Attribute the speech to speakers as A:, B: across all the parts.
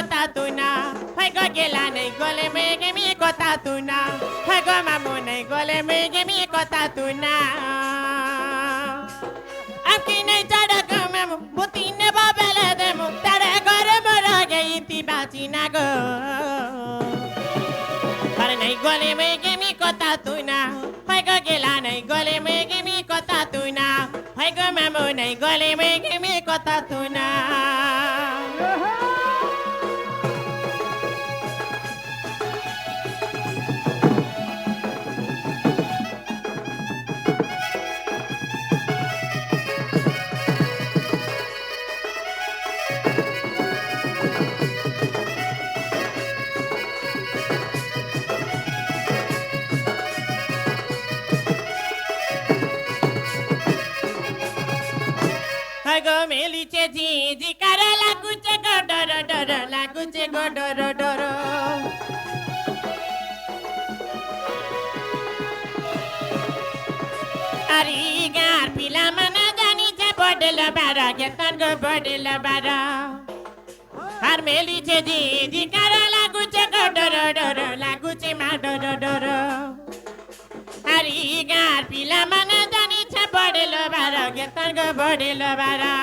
A: কথা তুই না হয় গো গেলা নাই গলে মেঘে মি কথা তুই না হয় গো মামু নাই গলে মেঘে মি কথা তুই না আপকি নাই চড়া গো মামু বুতি নে বাবেলে দেমু তারে ঘরে মরা গেইতি বাঁচি না গো আরে নাই গলে মেঘে মি কথা তুই না হয় গো গেলা নাই গলে মেঘে মি কথা তুই না হয় গো মামু নাই গলে মেঘে মি কথা তুই না গো মেলিছে ঝিঝি কারা লাগুছে গো ডর ডর লাগুছে গো ডর ডর আরে গার পিলা মানে জানিছে বডল বারা গেতন গো বডল বারা আর মেলিছে ঝিঝি কারা লাগুছে গো ডর ডর লাগুছে মা ডর ডর আরে গার পিলা মানে জানিছে বডল বারা গেতন গো বডল বারা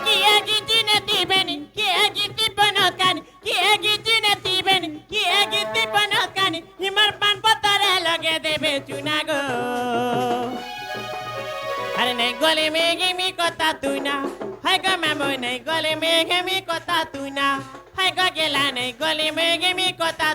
A: কি গিজি নে দিবেন কি গিজি বনকান কি গিজি নে দিবেন কি গিজি বনকান হিমার পান পতরে লগে দেবে চুনা গো আরে নাই গলে মেঘে মি কথা তুই না হয় গো মামু নাই গলে মেঘে মি কথা তুই না হয় গো গেলা নাই গলে মেঘে মি কথা